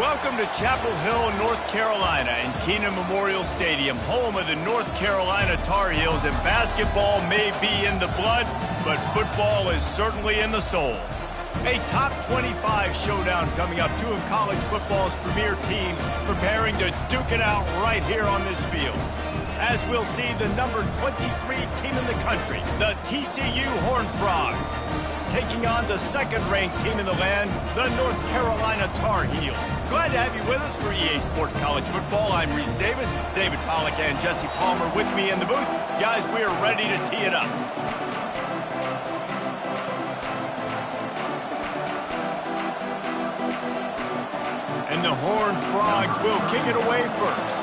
Welcome to Chapel Hill, North Carolina, and Keenan Memorial Stadium, home of the North Carolina Tar Heels. And basketball may be in the blood, but football is certainly in the soul. A top 25 showdown coming up. Two of college football's premier teams preparing to duke it out right here on this field. As we'll see the number 23 team in the country, the TCU Horned Frogs, taking on the second-ranked team in the land, the North Carolina Tar Heels. Glad to have you with us for EA Sports College Football. I'm Reese Davis, David Pollack and Jesse Palmer with me in the booth. Guys, we are ready to tee it up. And the Horned Frogs will kick it away first.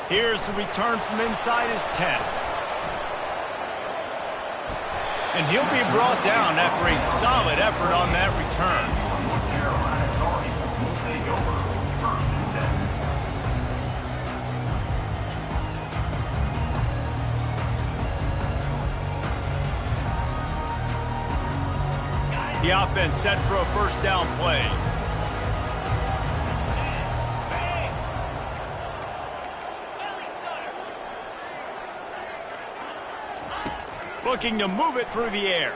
Here's the return from inside his 10. And he'll be brought down after a solid effort on that return. The offense set for a first down play. Looking to move it through the air.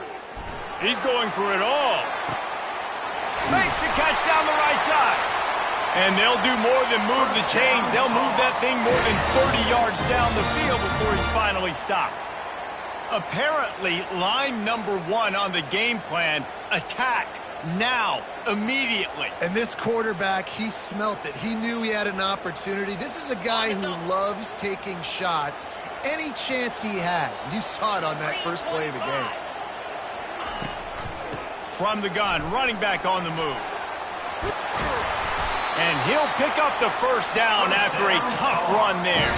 He's going for it all. Makes the catch down the right side. And they'll do more than move the chains. They'll move that thing more than 30 yards down the field before he's finally stopped. Apparently, line number one on the game plan, attack. Now, immediately. And this quarterback, he smelt it. He knew he had an opportunity. This is a guy who loves taking shots any chance he has. You saw it on that first play of the game. From the gun, running back on the move. And he'll pick up the first down after a tough run there.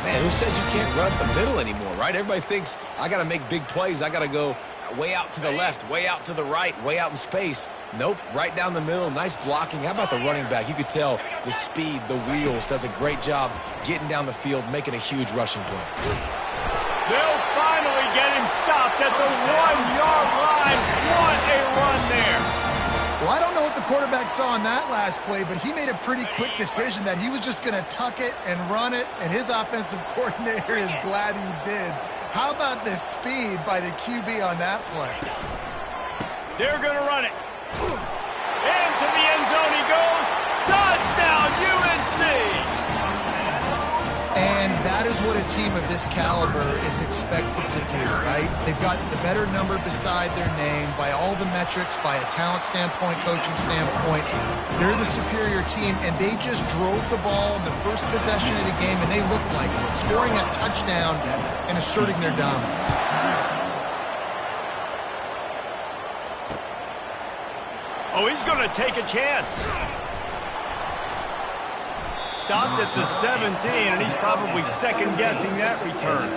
Man, who says you can't run up the middle anymore, right? Everybody thinks, I got to make big plays. I got to go way out to the left, way out to the right, way out in space. Nope, right down the middle, nice blocking. How about the running back? You could tell the speed, the wheels, does a great job getting down the field, making a huge rushing play. They'll finally get him stopped at the 1-yard line. What a run there. Well, I don't know what the quarterback saw on that last play, but he made a pretty quick decision that he was just going to tuck it and run it, and his offensive coordinator is glad he did. How about the speed by the QB on that play? They're going to run it. Into the end zone he goes. Touchdown, UNC! And that is what a team of this caliber is expected to do, right? They've got the better number beside their name by all the metrics, by a talent standpoint, coaching standpoint. They're the superior team, and they just drove the ball in the first possession of the game, and they looked like it, scoring a touchdown and asserting their dominance. Oh, he's going to take a chance. Stopped at the 17, and he's probably second-guessing that return.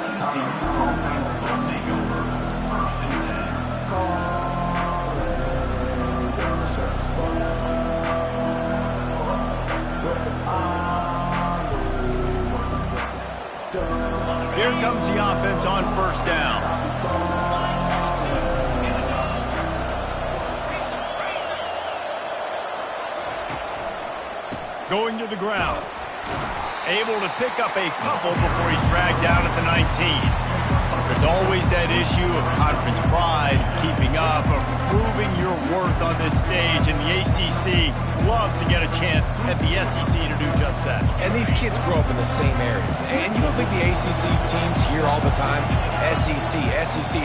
Here comes the offense on first down. Going to the ground. Able to pick up a couple before he's dragged down at the 19. There's always that issue of conference pride, keeping up, of proving your worth on this stage, and the ACC loves to get a chance at the SEC to do just that. And these kids grow up in the same area. And you don't think the ACC teams hear all the time, SEC,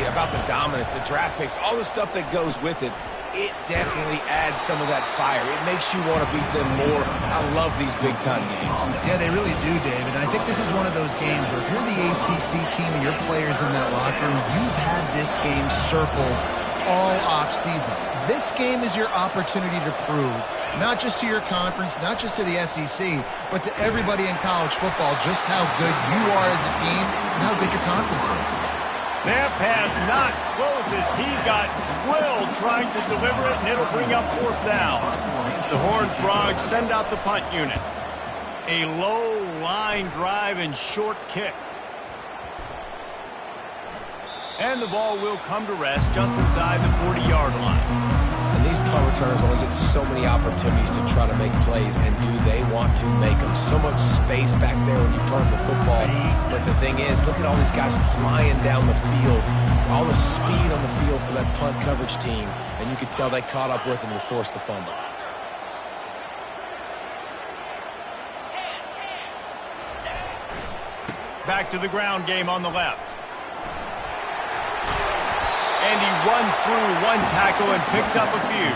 about the dominance, the draft picks, all the stuff that goes with it. It definitely adds some of that fire. It makes you want to beat them more. I love these big-time games. Yeah, they really do, David. And I think this is one of those games where if you're the ACC team and your players in that locker room, you've had this game circled all off-season. This game is your opportunity to prove, not just to your conference, not just to the SEC, but to everybody in college football, just how good you are as a team and how good your conference is. That pass not close as he got drilled trying to deliver it, and it'll bring up fourth down. The Horned Frogs send out the punt unit. A low line drive and short kick. And the ball will come to rest just inside the 40-yard line. And these punt returners only get so many opportunities to try to make plays, and do they want to make them? So much space back there when you punt the football. But the thing is, look at all these guys flying down the field, all the speed on the field for that punt coverage team, and you could tell they caught up with him to force the fumble. Back to the ground game on the left. And he runs through one tackle and picks up a few.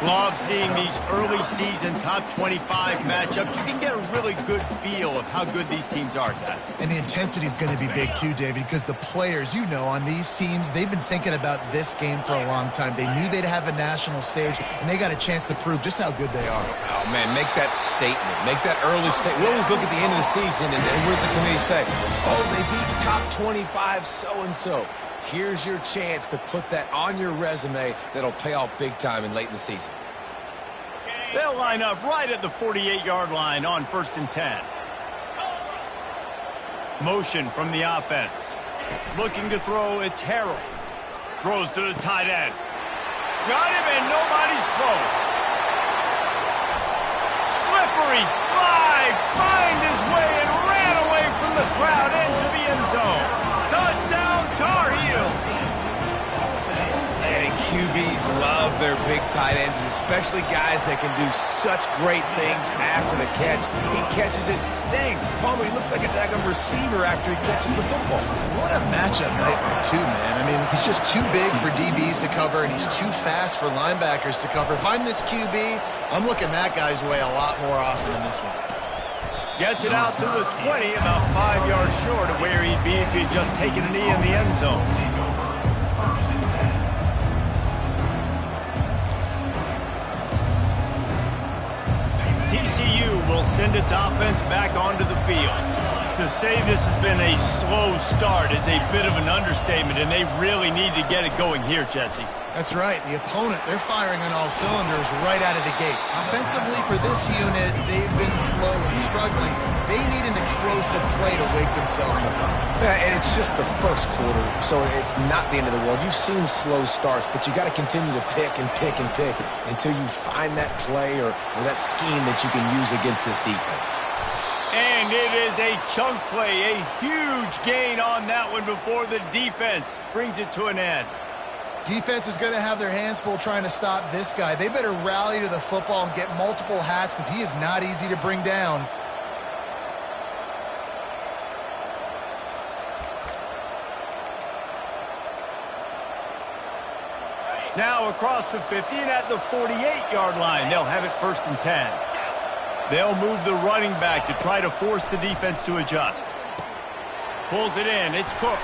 Love seeing these early season top 25 matchups. You can get a really good feel of how good these teams are, guys. And the intensity is going to be big too, David, because the players, you know, on these teams, they've been thinking about this game for a long time. They knew they'd have a national stage, and they got a chance to prove just how good they are. Oh, man, make that statement. Make that early statement. We always look at the end of the season, and what does the committee say? Oh, they beat top 25 so-and-so. Here's your chance to put that on your resume that'll pay off big time and late in the season. They'll line up right at the 48-yard line on 1st and 10. Motion from the offense. Looking to throw, it's Harrell. Throws to the tight end. Got him, and nobody's close. Slippery slide, find his way and ran away from the crowd into the end zone. Touchdown, Tar Heels. And QBs love their big tight ends, and especially guys that can do such great things after the catch. He catches it. Dang, Palmer, he looks like a daggum receiver after he catches the football. What a matchup nightmare, too, man. I mean, he's just too big for DBs to cover, and he's too fast for linebackers to cover. If I'm this QB, I'm looking that guy's way a lot more often than this one. Gets it out to the 20, about 5 yards short of where he'd be if he'd just taken a knee in the end zone. TCU will send its offense back onto the field. To say this has been a slow start is a bit of an understatement, and they really need to get it going here, Jesse. That's right. The opponent, they're firing on all cylinders right out of the gate. Offensively, for this unit, they've been slow and struggling. They need an explosive play to wake themselves up. Yeah, and it's just the first quarter, so it's not the end of the world. You've seen slow starts, but you got to continue to pick and pick and pick until you find that play or that scheme that you can use against this defense. And it is a chunk play, a huge gain on that one before the defense brings it to an end. Defense is going to have their hands full trying to stop this guy. They better rally to the football and get multiple hats because he is not easy to bring down. Now across the 50 and at the 48-yard line, they'll have it 1st and 10. They'll move the running back to try to force the defense to adjust. Pulls it in. It's Cook.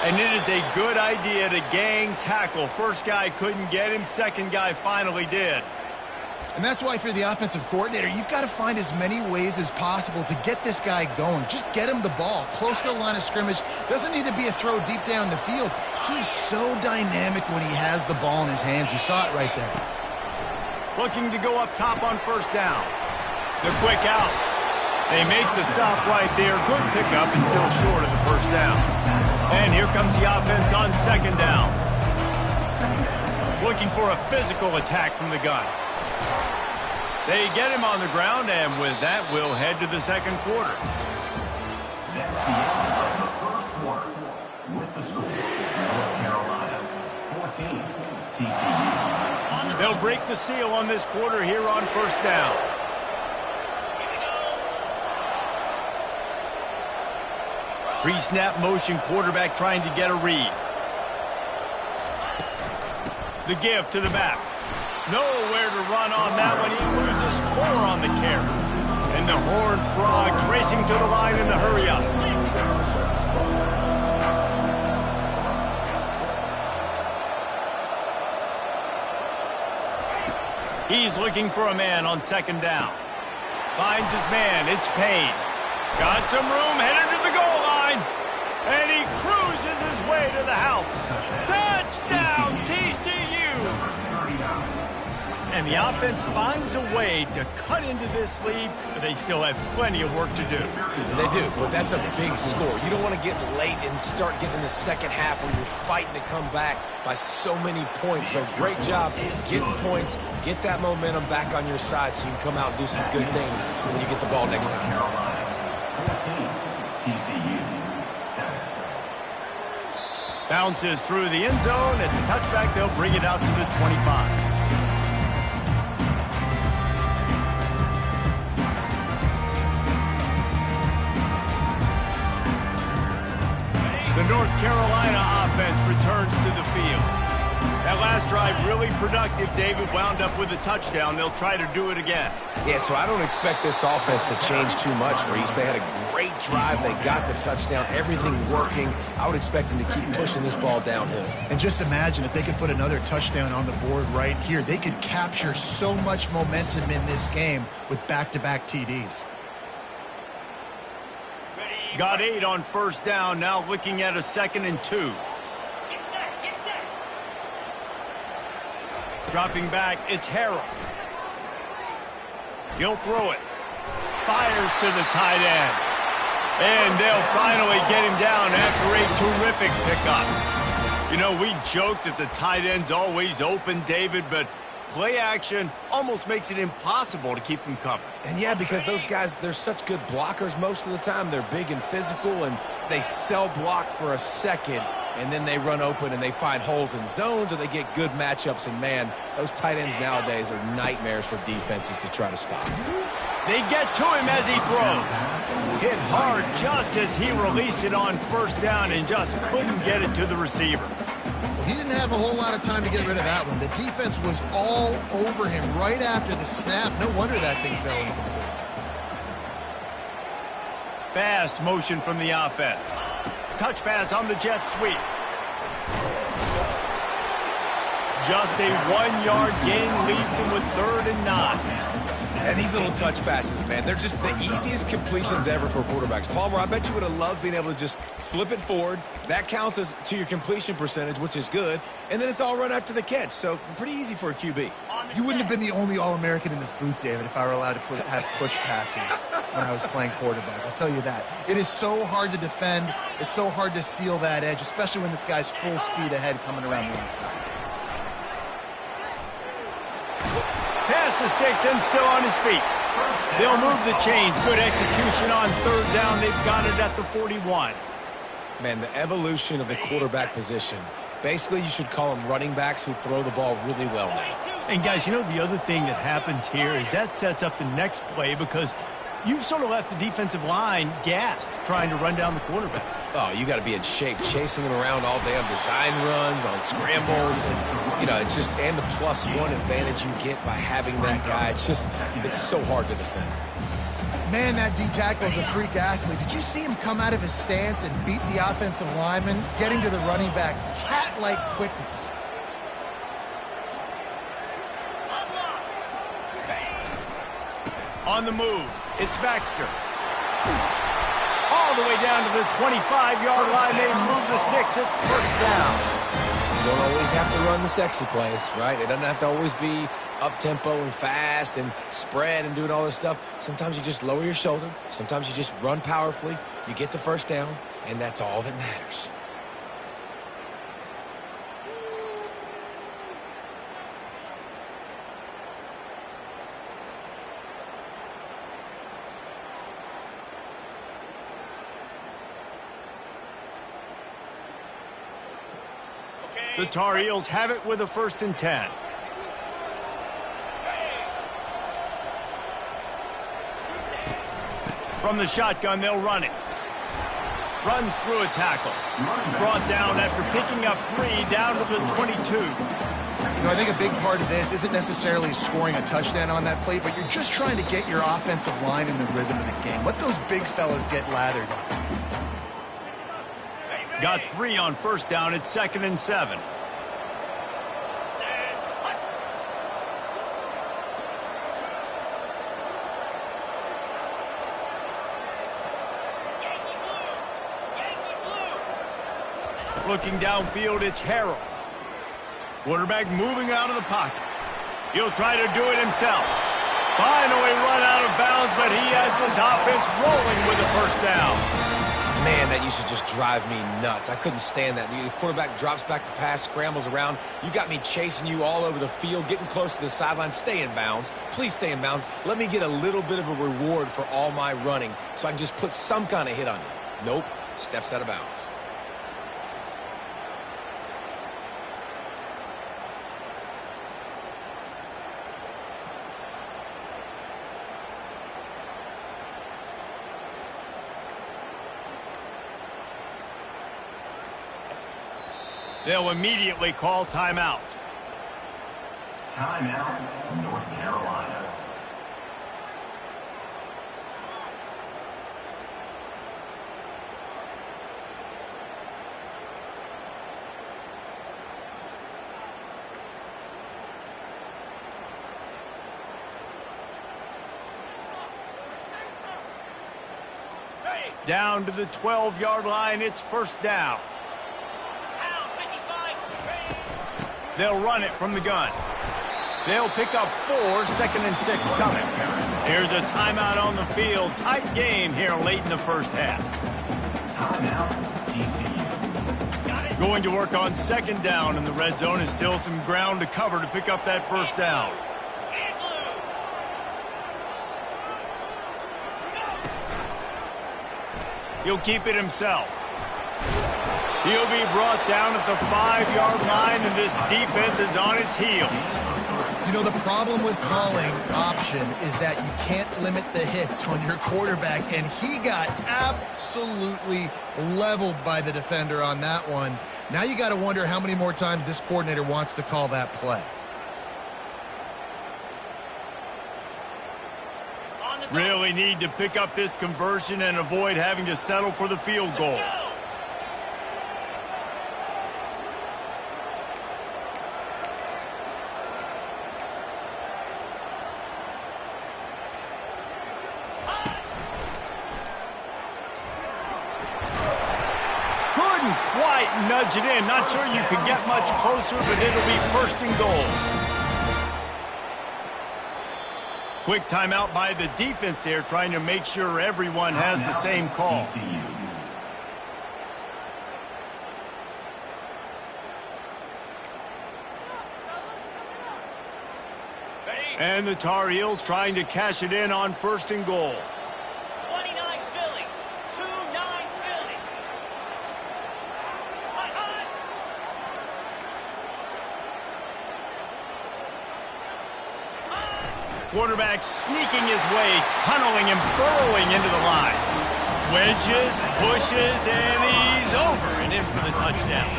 And it is a good idea to gang tackle. First guy couldn't get him. Second guy finally did. And that's why, if you're the offensive coordinator, you've got to find as many ways as possible to get this guy going. Just get him the ball close to the line of scrimmage. Doesn't need to be a throw deep down the field. He's so dynamic when he has the ball in his hands. You saw it right there. Looking to go up top on 1st down. The quick out. They make the stop right there. Good pickup and still short of the 1st down. And here comes the offense on 2nd down. Looking for a physical attack from the gun. They get him on the ground, and with that, we'll head to the 2nd quarter. They'll break the seal on this quarter here on 1st down. Pre-snap motion, quarterback trying to get a read. The give to the back. Nowhere to run on that one. He loses 4 on the carry. And the Horned Frogs racing to the line in a hurry up. He's looking for a man on 2nd down. Finds his man. It's Payne. Got some room, headed to the goal line. And he cruises his way to the house. Touchdown, TCU! And the offense finds a way to cut into this lead, but they still have plenty of work to do. They do, but that's a big score. You don't want to get late and start getting in the second half where you're fighting to come back by so many points. So great job getting points, get that momentum back on your side so you can come out and do some good things when you get the ball next time. Bounces through the end zone. It's a touchback. They'll bring it out to the 25. The North Carolina offense returns to the field. That last drive really productive. David wound up with a touchdown. They'll try to do it again. Yeah, so I don't expect this offense to change too much, Reese. They had a great drive. They got the touchdown. Everything working. I would expect them to keep pushing this ball downhill. And just imagine if they could put another touchdown on the board right here. They could capture so much momentum in this game with back-to-back TDs. Got 8 on first down. Now looking at a 2nd and 2. Dropping back, it's Harrell. He'll throw it. Fires to the tight end. And they'll finally get him down after a terrific pickup. You know, we joked that the tight end's always open, David, but play action almost makes it impossible to keep them covered. And yeah, because those guys, they're such good blockers most of the time. They're big and physical, and they sell block for a second, and then they run open and they find holes in zones or they get good matchups. And, man, those tight ends nowadays are nightmares for defenses to try to stop. They get to him as he throws. Hit hard just as he released it on first down and just couldn't get it to the receiver. He didn't have a whole lot of time to get rid of that one. The defense was all over him right after the snap. No wonder that thing fell into the field. Fast motion from the offense. Touch pass on the jet sweep. Just a 1-yard gain leaves him with 3rd and 9. And these little touch passes, man, they're just the easiest completions ever for quarterbacks. Palmer, I bet you would have loved being able to just flip it forward. That counts as to your completion percentage, which is good. And then it's all run after the catch. So pretty easy for a QB. You wouldn't have been the only All-American in this booth, David, if I were allowed to have push passes when I was playing quarterback. I'll tell you that. It is so hard to defend. It's so hard to seal that edge, especially when this guy's full speed ahead coming around the outside. Pass the sticks and still on his feet. They'll move the chains. Good execution on 3rd down. They've got it at the 41. Man, the evolution of the quarterback position. Basically, you should call them running backs who throw the ball really well now. And, guys, you know the other thing that happens here is that sets up the next play because you've sort of left the defensive line gassed trying to run down the quarterback. Oh, you got to be in shape, chasing him around all day on design runs, on scrambles, and, you know, it's just, and the +1 advantage you get by having that guy. It's just, it's so hard to defend. Man, that D-tackle is a freak athlete. Did you see him come out of his stance and beat the offensive lineman, getting to the running back? Cat-like quickness. On the move, it's Baxter. All the way down to the 25-yard line. They move the sticks. It's first down. You don't always have to run the sexy plays, right? It doesn't have to always be up-tempo and fast and spread and doing all this stuff. Sometimes you just lower your shoulder. Sometimes you just run powerfully. You get the first down, and that's all that matters. The Tar Heels have it with a 1st and 10. From the shotgun, they'll run it. Runs through a tackle. Brought down after picking up 3 down to the 22. You know, I think a big part of this isn't necessarily scoring a touchdown on that play, but you're just trying to get your offensive line in the rhythm of the game. Let those big fellas get lathered up. Got 3 on first down. It's 2nd and 7. Looking downfield, it's Harrell. Quarterback moving out of the pocket. He'll try to do it himself. Finally run out of bounds, but he has this offense rolling with a first down. Man, that used to just drive me nuts. I couldn't stand that. The quarterback drops back to pass, scrambles around. You got me chasing you all over the field, getting close to the sideline. Stay in bounds. Please stay in bounds. Let me get a little bit of a reward for all my running so I can just put some kind of hit on you. Nope. Steps out of bounds. They'll immediately call timeout. Timeout, North Carolina. Down to the 12-yard line, it's first down. They'll run it from the gun. They'll pick up 4, 2nd and 6 coming. There's a timeout on the field. Tight game here late in the first half. Timeout, TCU. Going to work on 2nd down, and the red zone is still some ground to cover to pick up that first down. He'll keep it himself. He'll be brought down at the 5-yard line, and this defense is on its heels. You know, the problem with calling option is that you can't limit the hits on your quarterback, and he got absolutely leveled by the defender on that one. Now you got to wonder how many more times this coordinator wants to call that play. Really need to pick up this conversion and avoid having to settle for the field goal. Quite nudge it in. Not sure you could get much closer, but it'll be 1st and goal. Quick timeout by the defense there, trying to make sure everyone has the same call. And the Tar Heels trying to cash it in on 1st and goal. Quarterback sneaking his way, tunneling and burrowing into the line. Wedges, pushes, and he's over and in for the touchdown.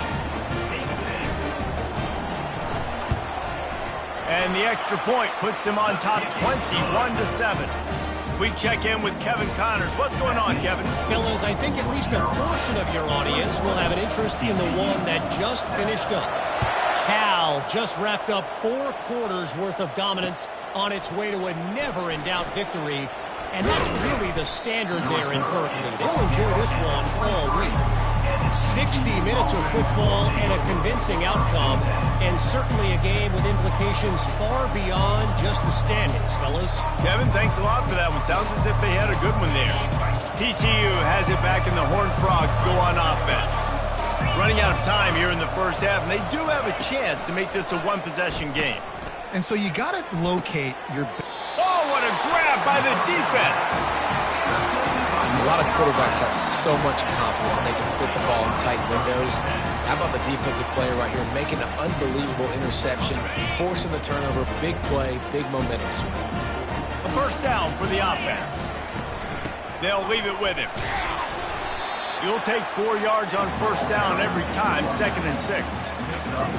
And the extra point puts them on top 21-7. We check in with Kevin Connors. What's going on, Kevin? Fellas, I think at least a portion of your audience will have an interest in the one that just finished up. Cal just wrapped up 4 quarters worth of dominance on its way to a never-in-doubt victory, and that's really the standard there in Berkeley. They'll enjoy this one all week. 60 minutes of football and a convincing outcome, and certainly a game with implications far beyond just the standings, fellas. Kevin, thanks a lot for that one. Sounds as if they had a good one there. TCU has it back, and the Horned Frogs go on offense. Running out of time here in the first half, and they do have a chance to make this a one-possession game. And so you got to locate your... Oh, what a grab by the defense! A lot of quarterbacks have so much confidence that they can fit the ball in tight windows. How about the defensive player right here making an unbelievable interception, forcing the turnover, big play, big momentum swing. A first down for the offense. They'll leave it with him. You'll take 4 yards on first down every time, 2nd and 6.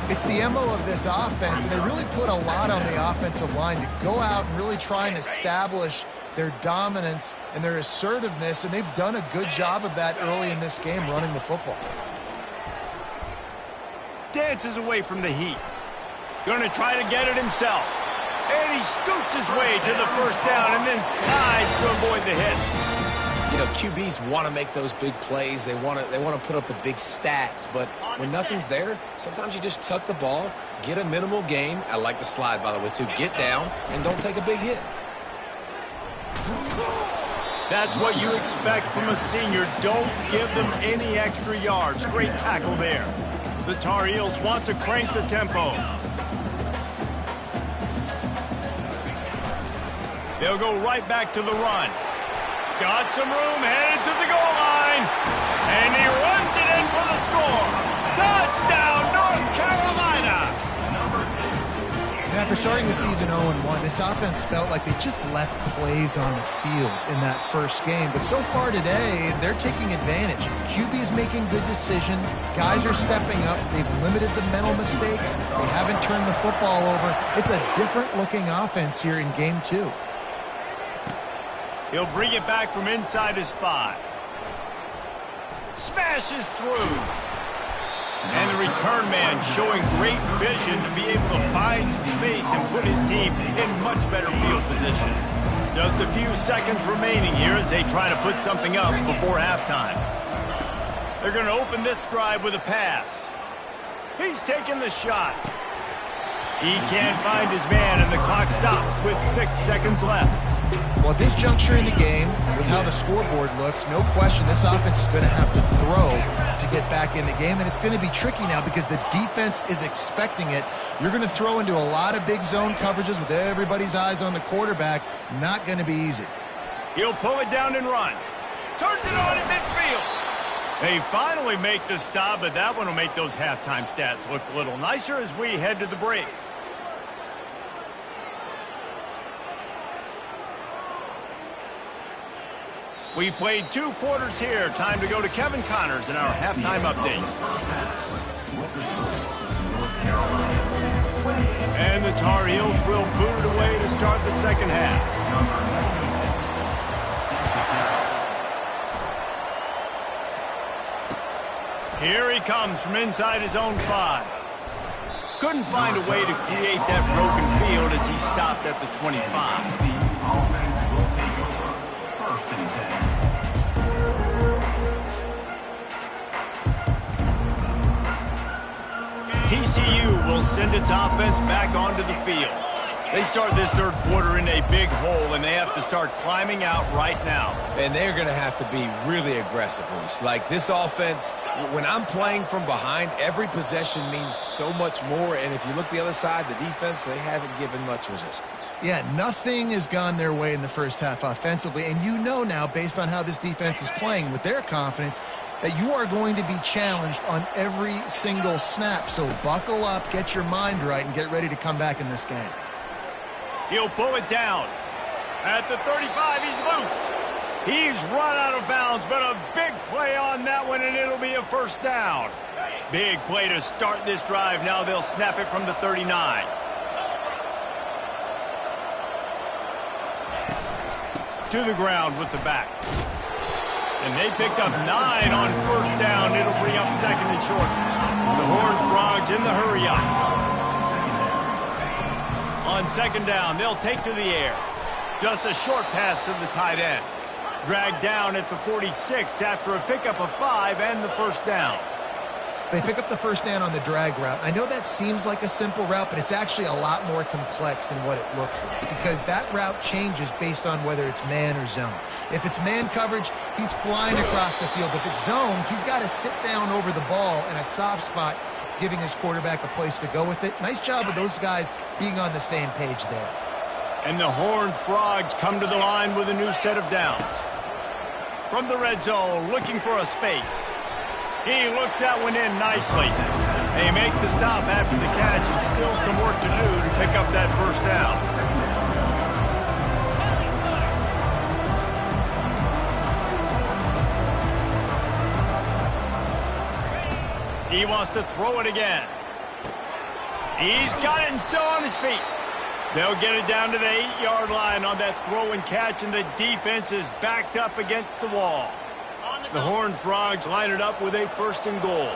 It's the MO of this offense, and they really put a lot on the offensive line to go out and really try and establish their dominance and their assertiveness, and they've done a good job of that early in this game running the football. Dances away from the heat. Going to try to get it himself. And he scoots his way to the first down and then slides to avoid the hit. You know, QBs want to make those big plays. They want to put up the big stats. But when nothing's there, sometimes you just tuck the ball, get a minimal gain. I like the slide, by the way, too. Get down and don't take a big hit. That's what you expect from a senior. Don't give them any extra yards. Great tackle there. The Tar Heels want to crank the tempo. They'll go right back to the run. Got some room, headed to the goal line. And he runs it in for the score. Touchdown, North Carolina. After starting the season 0-1, this offense felt like they just left plays on the field in that first game. But so far today, they're taking advantage. QB's making good decisions. Guys are stepping up. They've limited the mental mistakes. They haven't turned the football over. It's a different-looking offense here in Game 2. He'll bring it back from inside his 5. Smashes through. And the return man showing great vision to be able to find some space and put his team in much better field position. Just a few seconds remaining here as they try to put something up before halftime. They're going to open this drive with a pass. He's taking the shot. He can't find his man, and the clock stops with 6 seconds left. Well, at this juncture in the game, with how the scoreboard looks, no question this offense is going to have to throw to get back in the game, and it's going to be tricky now because the defense is expecting it. You're going to throw into a lot of big zone coverages with everybody's eyes on the quarterback. Not going to be easy. He'll pull it down and run. Turns it on at midfield. They finally make the stop, but that one will make those halftime stats look a little nicer as we head to the break. We've played 2 quarters here. Time to go to Kevin Connors in our halftime update. And the Tar Heels will boot it away to start the second half. Here he comes from inside his own 5. Couldn't find a way to create that broken field as he stopped at the 25. TCU will send its offense back onto the field. They start this third quarter in a big hole, and they have to start climbing out right now. And they're going to have to be really aggressive, Reese. Like this offense, when I'm playing from behind, every possession means so much more. And if you look the other side, the defense, they haven't given much resistance. Yeah, nothing has gone their way in the first half offensively. And you know now, based on how this defense is playing with their confidence, that you are going to be challenged on every single snap. So buckle up, get your mind right, and get ready to come back in this game. He'll pull it down. At the 35, he's loose. He's run out of bounds, but a big play on that one, and it'll be a first down. Big play to start this drive. Now they'll snap it from the 39. To the ground with the back. And they picked up 9 on first down. It'll bring up second and short. The Horned Frogs in the hurry-up. On second down, they'll take to the air. Just a short pass to the tight end. Dragged down at the 46 after a pickup of 5 and the first down. They pick up the first down on the drag route. I know that seems like a simple route, but it's actually a lot more complex than what it looks like because that route changes based on whether it's man or zone. If it's man coverage, he's flying across the field. If it's zone, he's got to sit down over the ball in a soft spot, giving his quarterback a place to go with it. Nice job of those guys being on the same page there. And the Horned Frogs come to the line with a new set of downs. From the red zone, looking for a space. He looks that one in nicely. They make the stop after the catch, and still some work to do to pick up that first down. He wants to throw it again. He's got it and still on his feet. They'll get it down to the 8-yard line on that throw and catch, and the defense is backed up against the wall. The Horned Frogs line it up with a first and goal.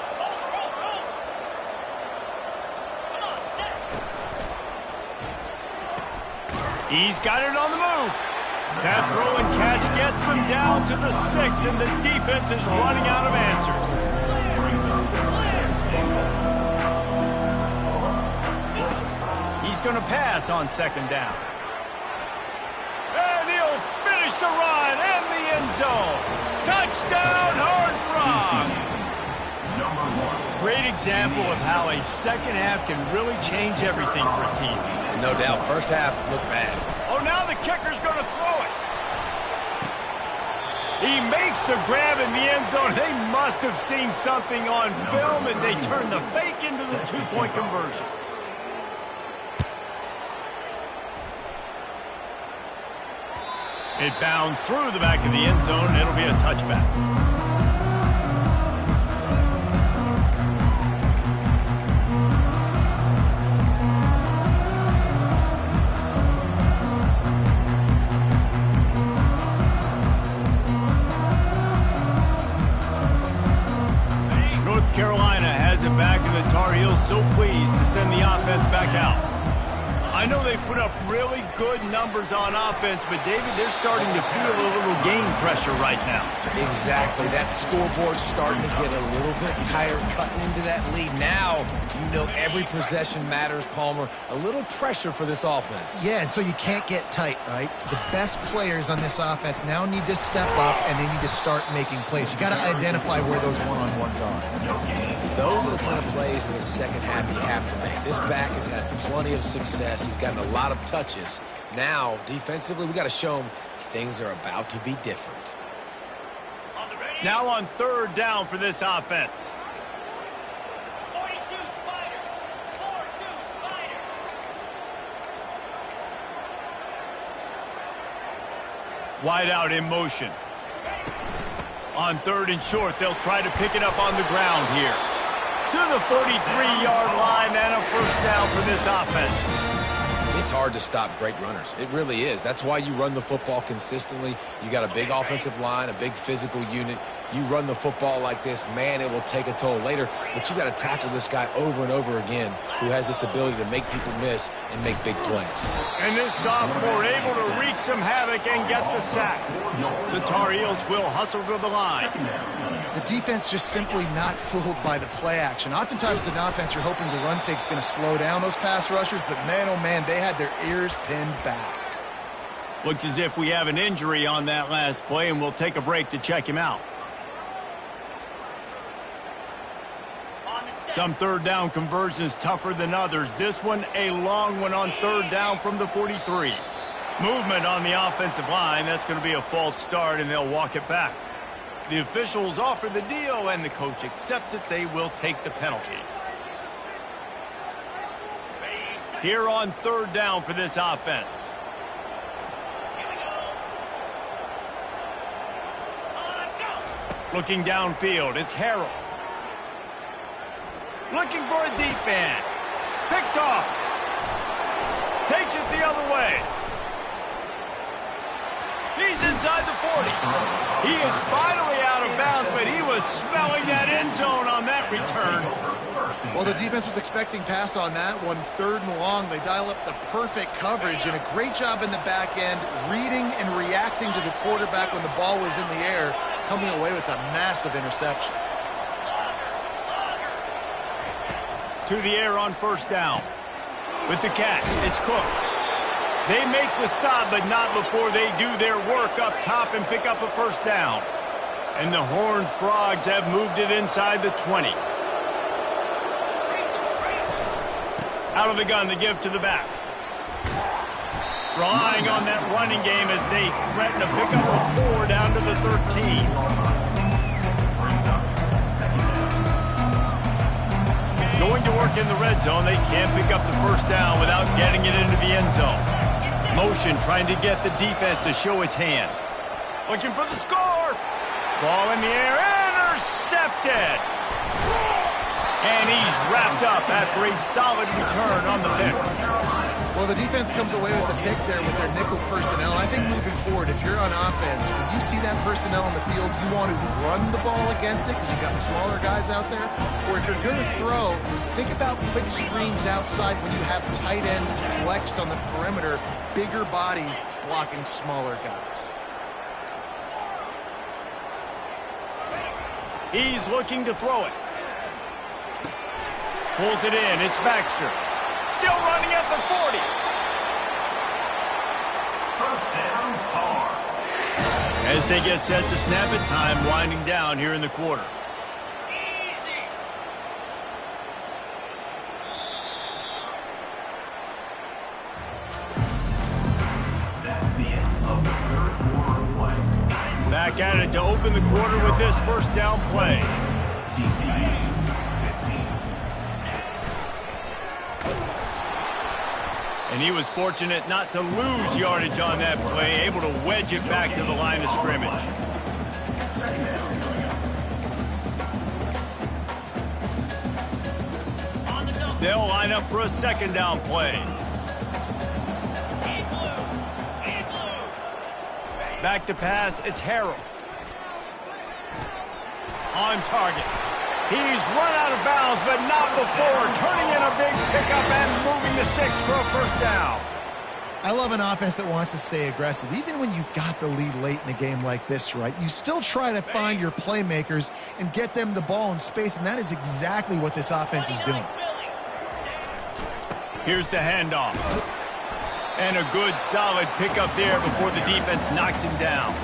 He's got it on the move. That throw and catch gets them down to the 6, and the defense is running out of answers. He's going to pass on 2nd down. And he'll finish the run and the end zone. Touchdown, Horned Frogs! Great example of how a second half can really change everything for a team. No doubt, first half looked bad. Oh, now the kicker's going to throw it. He makes the grab in the end zone. They must have seen something on film as they turn the fake into the 2-point conversion. It bounds through the back of the end zone, and it'll be a touchback. North Carolina has it back, and the Tar Heels so pleased to send the offense back out. I know they put up really good numbers on offense, but, David, they're starting to feel a little game pressure right now. Exactly. That scoreboard's starting to get a little bit tired cutting into that lead. Now, you know every possession matters, Palmer. A little pressure for this offense. Yeah, and so you can't get tight, right? The best players on this offense now need to step up, and they need to start making plays. You got to identify where those one-on-ones are. Those are the kind of plays in the second half you have to make. This back has had plenty of success. He's gotten a lot of touches. Now, defensively, we got to show him things are about to be different. Now on 3rd down for this offense. 42 Spiders. 4-2 Spiders. Wide out in motion. On 3rd and short, they'll try to pick it up on the ground here. To the 43-yard line and a 1st down for this offense. It's hard to stop great runners. It really is. That's why you run the football consistently. You got a big offensive line, a big physical unit. You run the football like this, man, it will take a toll later. But you got to tackle this guy over and over again who has this ability to make people miss and make big plays. And this sophomore able to wreak some havoc and get the sack. The Tar Heels will hustle to the line. The defense just simply not fooled by the play action. Oftentimes, an offense, you're hoping the run fake's going to slow down those pass rushers, but man, oh man, they had their ears pinned back. Looks as if we have an injury on that last play, and we'll take a break to check him out. Some 3rd down conversions tougher than others. This one, a long one on 3rd down from the 43. Movement on the offensive line. That's going to be a false start, and they'll walk it back. The officials offer the deal, and the coach accepts it. They will take the penalty. Here on 3rd down for this offense. Looking downfield, it's Harold. Looking for a deep man. Picked off. Takes it the other way. He's inside the 40. He is finally out of bounds, but he was smelling that end zone on that return. Well, the defense was expecting pass on that one. 3rd and long, they dial up the perfect coverage and a great job in the back end, reading and reacting to the quarterback when the ball was in the air, coming away with a massive interception. To the air on 1st down. With the catch, it's Cook. They make the stop, but not before they do their work up top and pick up a 1st down. And the Horned Frogs have moved it inside the 20. Out of the gun to give to the back. Relying on that running game as they threaten to pick up a 4 down to the 13. Going to work in the red zone, they can't pick up the 1st down without getting it into the end zone. Motion trying to get the defense to show his hand. Looking for the score. Ball in the air, intercepted. And he's wrapped up after a solid return on the pick. Well, the defense comes away with the pick there with their nickel personnel. I think moving forward, if you're on offense, when you see that personnel on the field, you want to run the ball against it because you've got smaller guys out there. Or if you're going to throw, think about quick screens outside when you have tight ends flexed on the perimeter, bigger bodies blocking smaller guys. He's looking to throw it. Pulls it in. It's Baxter. Still running at the 40. First down, Tar. As they get set to snap it, time winding down here in the quarter. Easy. That's the end of the third quarter of play. Back at it to open the quarter with this first down play. TCU 15. And he was fortunate not to lose yardage on that play, able to wedge it back to the line of scrimmage. On the double. They'll line up for a second down play. In blue. In blue. Back to pass, it's Harrell. On target. He's run out of bounds, but not before. Turning in a big pickup and moving the sticks for a first down. I love an offense that wants to stay aggressive. Even when you've got the lead late in a game like this, right? You still try to find your playmakers and get them the ball in space, and that is exactly what this offense is doing. Here's the handoff. And a good, solid pickup there before the defense knocks him down.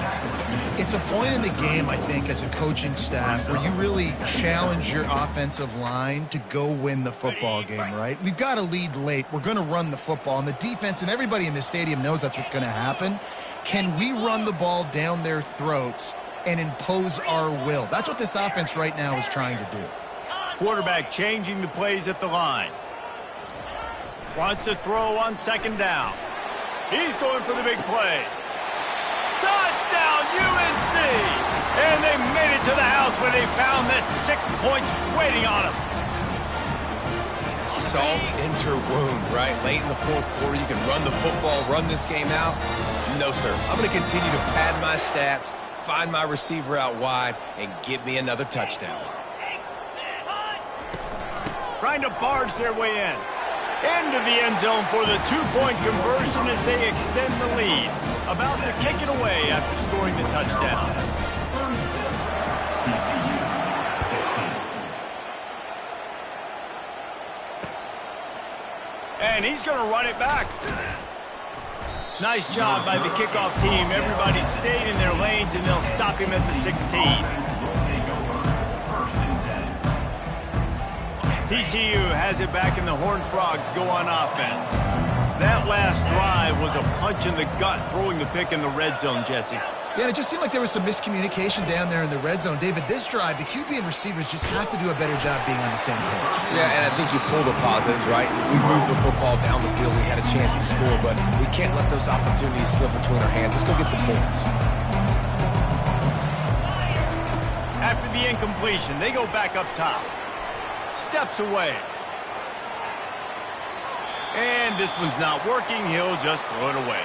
It's a point in the game, I think, as a coaching staff where you really challenge your offensive line to go win the football game, right? We've got a lead late. We're going to run the football, and the defense and everybody in the stadium knows that's what's going to happen. Can we run the ball down their throats and impose our will? That's what this offense right now is trying to do. Quarterback changing the plays at the line. Wants to throw on second down. He's going for the big play. Touchdown, UNC! And they made it to the house when they found that 6 points waiting on them. Salt into her wound, right? Late in the fourth quarter, you can run the football, run this game out. No, sir. I'm going to continue to pad my stats, find my receiver out wide, and get me another touchdown. Trying to barge their way in. Into the end zone for the two-point conversion as they extend the lead. About to kick it away after scoring the touchdown. TCU 15. And he's going to run it back. Nice job by the kickoff team. Everybody stayed in their lanes, and they'll stop him at the 16. TCU has it back, and the Horned Frogs go on offense. That last drive was a punch in the gut, throwing the pick in the red zone, Jesse. Yeah, and it just seemed like there was some miscommunication down there in the red zone. David, this drive, the QB and receivers just have to do a better job being on the same page. Yeah, and I think you pull the positives, right? We moved the football down the field. We had a chance to score, but we can't let those opportunities slip between our hands. Let's go get some points. After the incompletion, they go back up top. Steps away. And this one's not working. He'll just throw it away.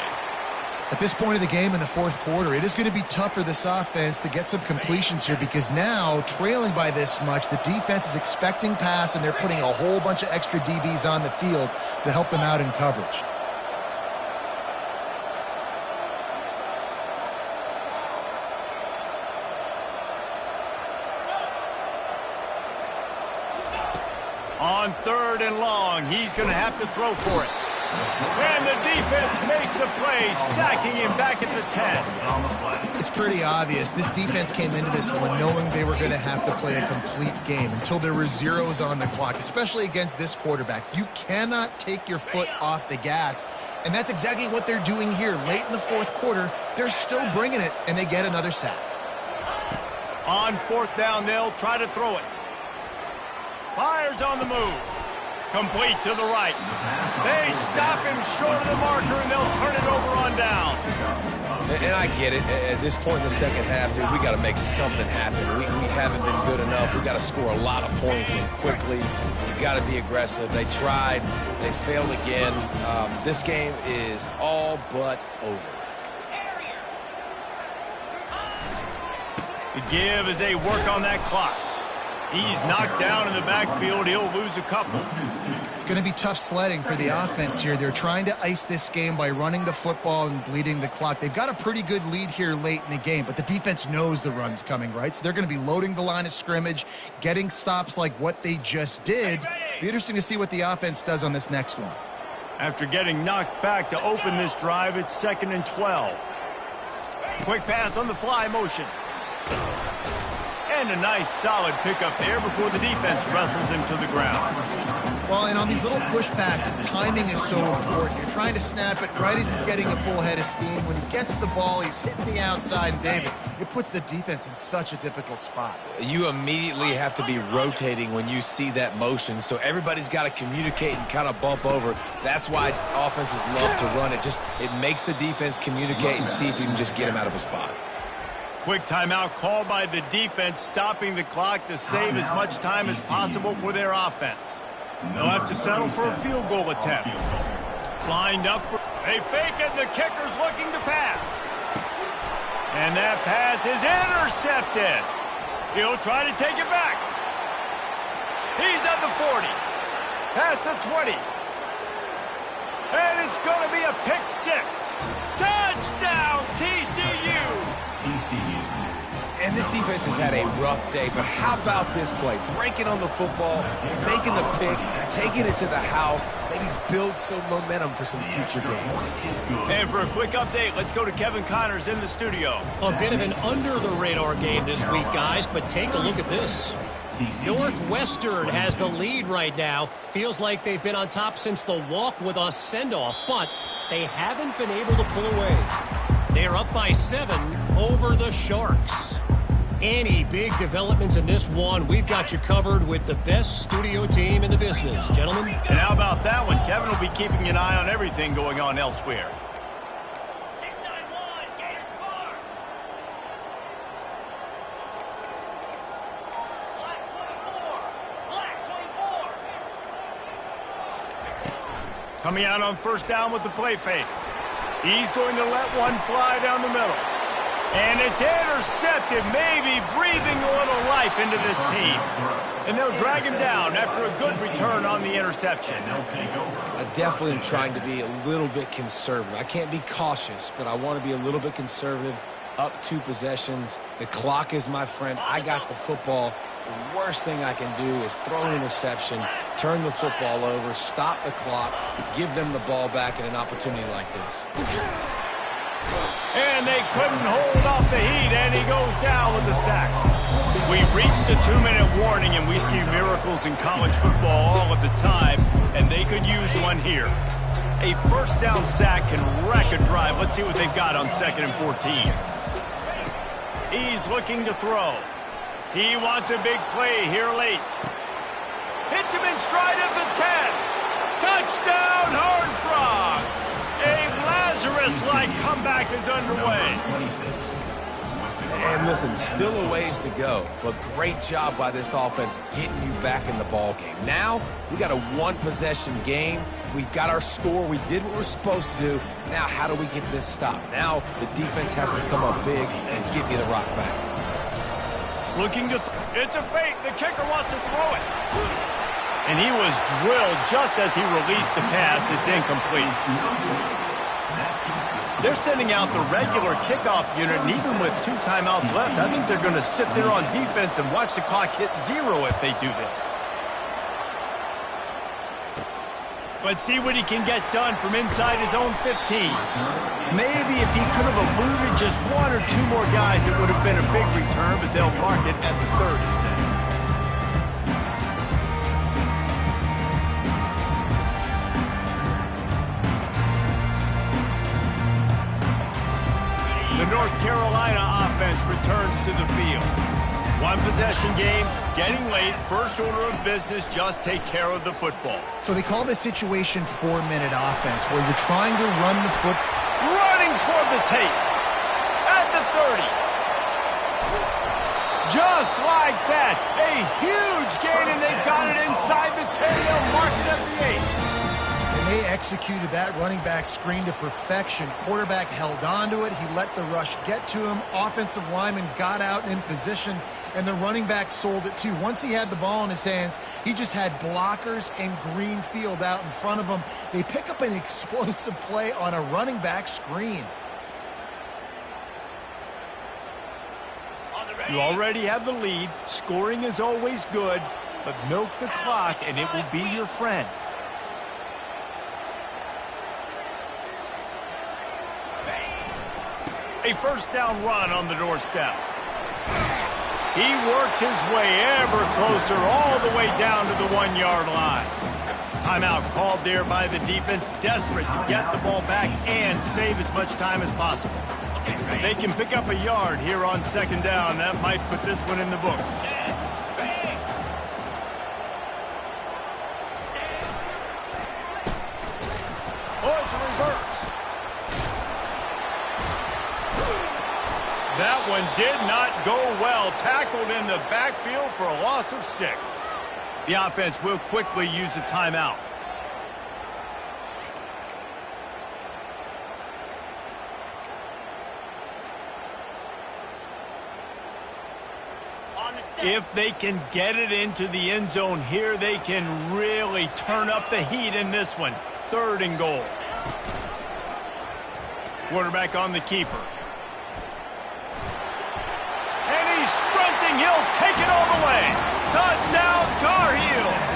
At this point of the game in the fourth quarter, it is going to be tough for this offense to get some completions here because now, trailing by this much, the defense is expecting pass, and they're putting a whole bunch of extra DBs on the field to help them out in coverage. On third and long, he's going to have to throw for it. And the defense makes a play, sacking him back at the 10. It's pretty obvious. This defense came into this one knowing they were going to have to play a complete game until there were zeros on the clock, especially against this quarterback. You cannot take your foot off the gas, and that's exactly what they're doing here. Late in the fourth quarter, they're still bringing it, and they get another sack. On fourth down, they'll try to throw it. Fires on the move. Complete to the right. They stop him short of the marker, and they'll turn it over on down. And I get it. At this point in the second half, dude, we got to make something happen. We haven't been good enough. We got to score a lot of points and quickly. You got to be aggressive. They tried. They failed again. This game is all but over. The give as they work on that clock. He's knocked down in the backfield. He'll lose a couple. It's going to be tough sledding for the offense here. They're trying to ice this game by running the football and bleeding the clock. They've got a pretty good lead here late in the game, but the defense knows the run's coming, right? So they're going to be loading the line of scrimmage, getting stops like what they just did. Be interesting to see what the offense does on this next one. After getting knocked back to open this drive, it's 2nd and 12. Quick pass on the fly motion. And a nice solid pickup there before the defense wrestles him to the ground. Well, and on these little push passes, timing is so important. You're trying to snap it right as he's getting a full head of steam. When he gets the ball, he's hitting the outside, and David, it puts the defense in such a difficult spot. You immediately have to be rotating when you see that motion, so everybody's got to communicate and kind of bump over. That's why offenses love to run it. It makes the defense communicate and see if you can just get him out of a spot. Quick timeout called by the defense, stopping the clock to save as much time as possible for their offense. They'll have to settle for a field goal attempt. Lined up for... They fake it, and the kicker's looking to pass. And that pass is intercepted. He'll try to take it back. He's at the 40. Past the 20. And it's going to be a pick six. Touchdown, TCU! And this defense has had a rough day, but how about this play? Breaking on the football, making the pick, taking it to the house, maybe build some momentum for some future games. And for a quick update, let's go to Kevin Connors in the studio. A bit of an under-the-radar game this week, guys, but take a look at this. Northwestern has the lead right now. Feels like they've been on top since the walk with us send-off, but they haven't been able to pull away. They're up by 7 over the Sharks. Any big developments in this one, we've got you covered with the best studio team in the business, gentlemen. And how about that one? Kevin will be keeping an eye on everything going on elsewhere. 691, Gators Farm. Black 24. Coming out on first down with the play fake. He's going to let one fly down the middle. And it's intercepted, maybe breathing a little life into this team. And they'll drag him down after a good return on the interception. I definitely am trying to be a little bit conservative. I can't be cautious, but I want to be a little bit conservative. Up 2 possessions. The clock is my friend. I got the football. The worst thing I can do is throw an interception, turn the football over, stop the clock, give them the ball back in an opportunity like this. And they couldn't hold off the heat, and he goes down with the sack. We've reached the 2-minute warning, and we see miracles in college football all of the time, and they could use one here. A first down sack can wreck a drive. Let's see what they've got on 2nd and 14. He's looking to throw. He wants a big play here late. Hits him in stride at the 10. Touchdown, Horned Frogs! A Lazarus-like comeback is underway. And listen, still a ways to go, but great job by this offense getting you back in the ball game. Now, we got a 1-possession game. We got our score. We did what we're supposed to do. Now, how do we get this stopped? Now, the defense has to come up big and give me the rock back. Looking to it's a fake. The kicker wants to throw it. And he was drilled just as he released the pass. It's incomplete. They're sending out the regular kickoff unit, and even with 2 timeouts left, I think they're going to sit there on defense and watch the clock hit 0 if they do this. Let's see what he can get done from inside his own 15. Maybe if he could have eluded just 1 or 2 more guys, it would have been a big return, but they'll mark it at the 30. The North Carolina offense returns to the field. 1-possession game, getting late, first order of business, just take care of the football. So they call this situation 4-minute offense, where you're trying to run the foot. Running toward the tape. the 30. Just like that, a huge gain, and they've got it inside the 10. They'll mark it at the 8. And they executed that running back screen to perfection. Quarterback held on to it. He let the rush get to him. Offensive lineman got out in position, and the running back sold it too. Once he had the ball in his hands, he just had blockers and green field out in front of him. They pick up an explosive play on a running back screen. You already have the lead. Scoring is always good, but milk the clock, and it will be your friend. A first down run on the doorstep. He works his way ever closer all the way down to the 1-yard line. Timeout called there by the defense, desperate to get the ball back and save as much time as possible. If they can pick up a yard here on second down, that might put this one in the books. Oh, it's a reverse. That one did not go well. Tackled in the backfield for a loss of 6. The offense will quickly use a timeout. If they can get it into the end zone here, they can really turn up the heat in this one. 3rd and goal. Quarterback on the keeper. And he's sprinting. He'll take it all the way. Touchdown, Tar Heels.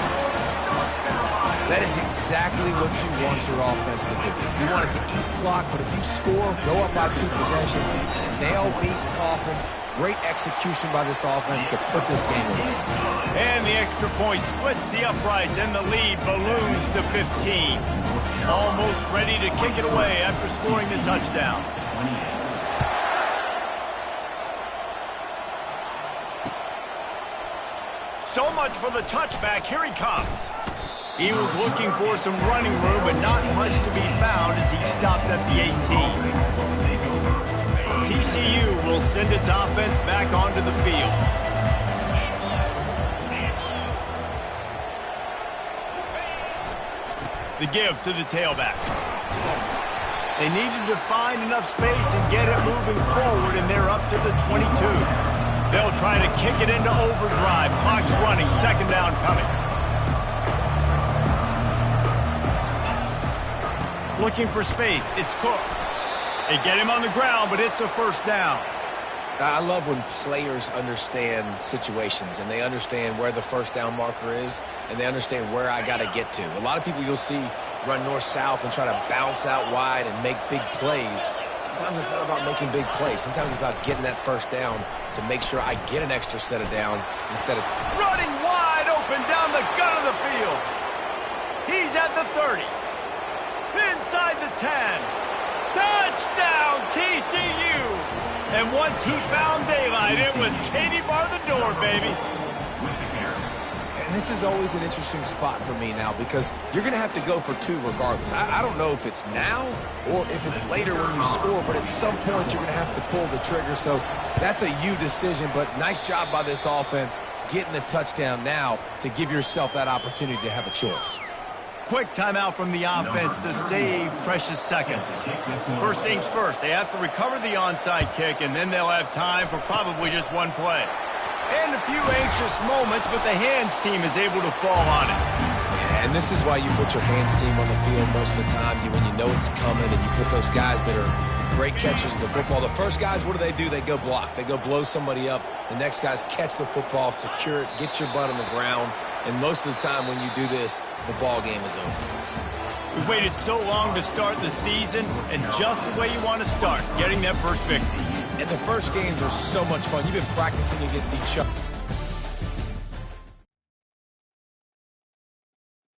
That is exactly what you want your offense to do. You want it to eat clock, but if you score, go up by 2 possessions, nail, beat, coffin. Great execution by this offense to put this game away. And the extra point splits the uprights, and the lead balloons to 15. Almost ready to kick it away after scoring the touchdown. So much for the touchback. Here he comes. He was looking for some running room, but not much to be found as he stopped at the 18. TCU will send its offense back onto the field. The give to the tailback. They needed to find enough space and get it moving forward, and they're up to the 22. They'll try to kick it into overdrive. Clock's running. Second down coming. Looking for space. It's Cook. They get him on the ground, but it's a first down. I love when players understand situations and they understand where the first down marker is and they understand where I got to get to. A lot of people you'll see run north-south and try to bounce out wide and make big plays. Sometimes it's not about making big plays. Sometimes it's about getting that first down to make sure I get an extra set of downs instead of running wide open down the gut of the field. He's at the 30. Inside the 10. Touchdown, TCU! And once he found daylight, it was Katie bar the door, baby. And this is always an interesting spot for me now because you're going to have to go for 2 regardless. I don't know if it's now or if it's later when you score, but at some point you're going to have to pull the trigger. So that's a you decision, but nice job by this offense getting the touchdown now to give yourself that opportunity to have a choice. Quick timeout from the offense to save precious seconds. First things first, they have to recover the onside kick, and then they'll have time for probably just one play. And a few anxious moments, but the hands team is able to fall on it. Yeah, and this is why you put your hands team on the field most of the time when you know it's coming, and you put those guys that are great catchers of the football. The first guys, what do? They go block. They go blow somebody up. The next guys catch the football, secure it, get your butt on the ground. And most of the time when you do this, the ball game is over. We waited so long to start the season, and just the way you want to start, getting that first victory. And the first games are so much fun. You've been practicing against each other.